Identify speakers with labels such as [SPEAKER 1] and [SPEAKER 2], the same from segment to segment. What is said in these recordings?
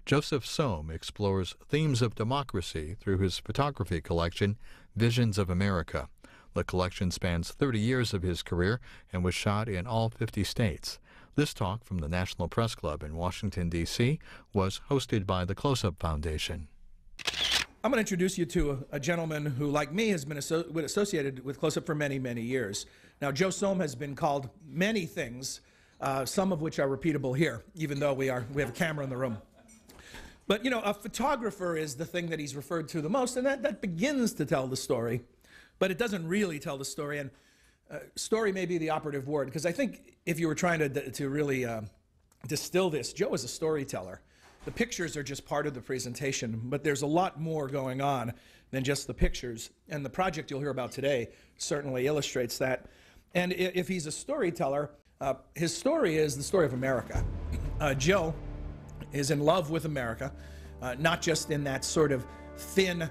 [SPEAKER 1] Joseph Sohm explores themes of democracy through his photography collection, Visions of America. The collection spans 30 years of his career and was shot in all 50 states. This talk from the National Press Club in Washington, D.C. was hosted by the Close-Up Foundation.
[SPEAKER 2] I'm going to introduce you to a gentleman who, like me, has been associated with Close-Up for many, many years. Now, Joe Sohm has been called many things, some of which are repeatable here, even though we have a camera in the room. But, you know, a photographer is the thing that he's referred to the most, and that begins to tell the story. But it doesn't really tell the story, and story may be the operative word, because I think if you were trying to really distill this, Joe is a storyteller. The pictures are just part of the presentation, but there's a lot more going on than just the pictures, and the project you'll hear about today certainly illustrates that. And if he's a storyteller, his story is the story of America. Joe is in love with America, not just in that sort of thin,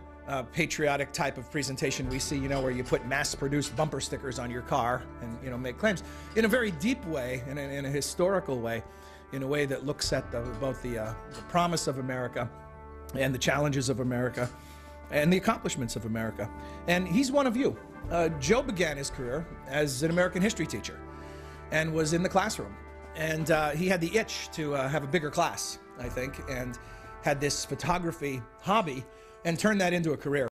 [SPEAKER 2] patriotic type of presentation we see, you know, where you put mass-produced bumper stickers on your car and, you know, make claims. In a very deep way, in a historical way, in a way that looks at both the promise of America and the challenges of America and the accomplishments of America. And he's one of you. Joe began his career as an American history teacher and was in the classroom. And he had the itch to have a bigger class, I think, and had this photography hobby and turned that into a career.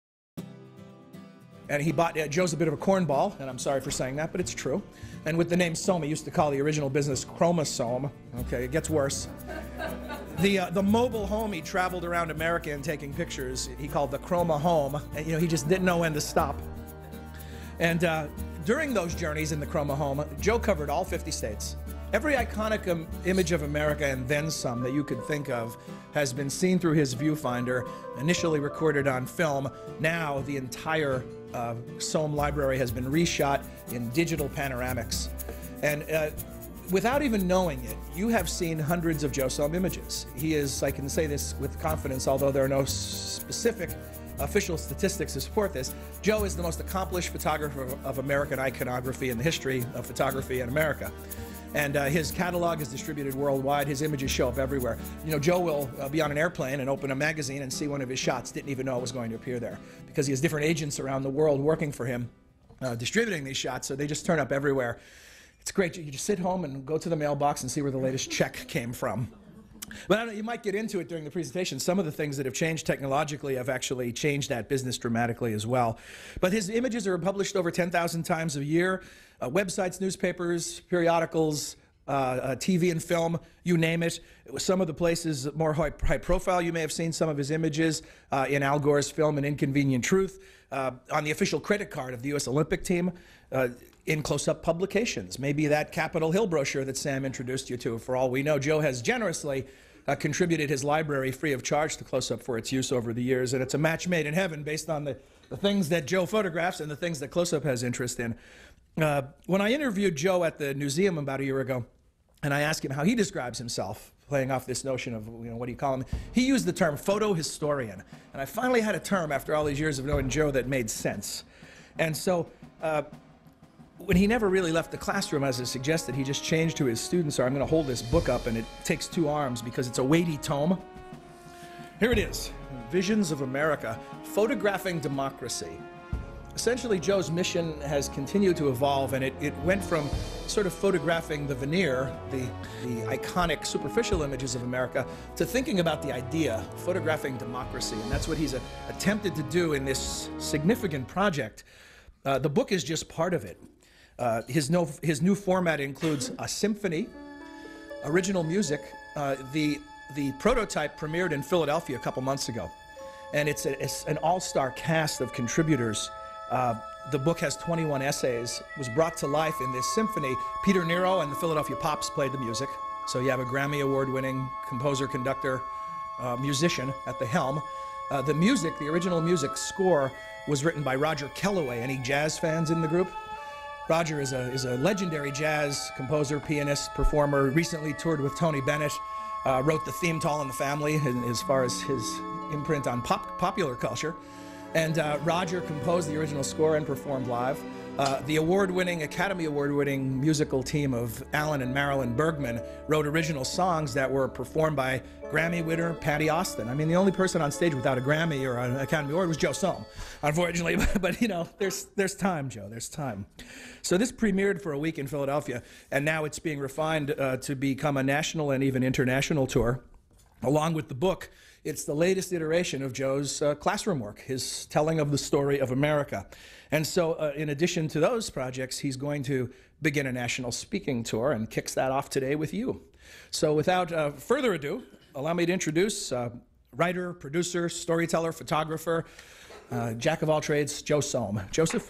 [SPEAKER 2] And he bought, Joe's a bit of a cornball, and I'm sorry for saying that, but it's true. And with the name Sohm, he used to call the original business Chroma-Sohm. Okay, it gets worse. The mobile home he traveled around America and taking pictures, he called the Chroma Home. And, you know, he just didn't know when to stop. And during those journeys in the Chroma Home, Joe covered all 50 states. Every iconic image of America and then some that you could think of has been seen through his viewfinder, initially recorded on film. Now the entire Sohm library has been reshot in digital panoramics. And without even knowing it, you have seen hundreds of Joe Sohm images. He is, I can say this with confidence, although there are no specific official statistics to support this, Joe is the most accomplished photographer of American iconography in the history of photography in America. And his catalog is distributed worldwide. His images show up everywhere. You know, Joe will be on an airplane and open a magazine and see one of his shots, didn't even know it was going to appear there, because he has different agents around the world working for him, distributing these shots, so they just turn up everywhere. It's great. You just sit home and go to the mailbox and see where the latest check came from. But I don't know, you might get into it during the presentation. Some of the things that have changed technologically have actually changed that business dramatically as well. But his images are published over 10,000 times a year. Websites, newspapers, periodicals, TV and film, you name it. Some of the places more high profile, you may have seen some of his images in Al Gore's film An Inconvenient Truth, on the official credit card of the U.S. Olympic team, in close-up publications. Maybe that Capitol Hill brochure that Sam introduced you to. For all we know, Joe has generously contributed his library free of charge to Close-Up for its use over the years, and it's a match made in heaven based on the things that Joe photographs and the things that Close-Up has interest in. When I interviewed Joe at the museum about a year ago, and I asked him how he describes himself, playing off this notion of, you know, what do you call him? He used the term photo historian. And I finally had a term after all these years of knowing Joe that made sense. And so when he never really left the classroom, as I suggested, he just changed who his students are. I'm going to hold this book up, and it takes 2 arms because it's a weighty tome. Here it is, Visions of America, Photographing Democracy. Essentially, Joe's mission has continued to evolve, and it went from sort of photographing the veneer, the iconic superficial images of America, to thinking about the idea, photographing democracy, and that's what he's attempted to do in this significant project. The book is just part of it. His new format includes a symphony, original music. The prototype premiered in Philadelphia a couple months ago, and it's an all-star cast of contributors. The book has 21 essays, was brought to life in this symphony. Peter Nero and the Philadelphia Pops played the music. So you have a Grammy Award-winning composer, conductor, musician at the helm. The music, the original music score, was written by Roger Kellaway. Any jazz fans in the group? Roger is a legendary jazz composer, pianist, performer, recently toured with Tony Bennett, wrote the theme to All in the Family as far as his imprint on popular culture. And Roger composed the original score and performed live. The award-winning, Academy Award-winning musical team of Alan and Marilyn Bergman wrote original songs that were performed by Grammy winner Patty Austin. I mean, the only person on stage without a Grammy or an Academy Award was Joe Sohm, unfortunately. But you know, there's time, Joe. There's time. So this premiered for a week in Philadelphia, and now it's being refined to become a national and even international tour. Along with the book, it's the latest iteration of Joe's classroom work, his telling of the story of America. And so in addition to those projects, he's going to begin a national speaking tour and kicks that off today with you. So without further ado, allow me to introduce writer, producer, storyteller, photographer, jack of all trades, Joe Sohm. Joseph?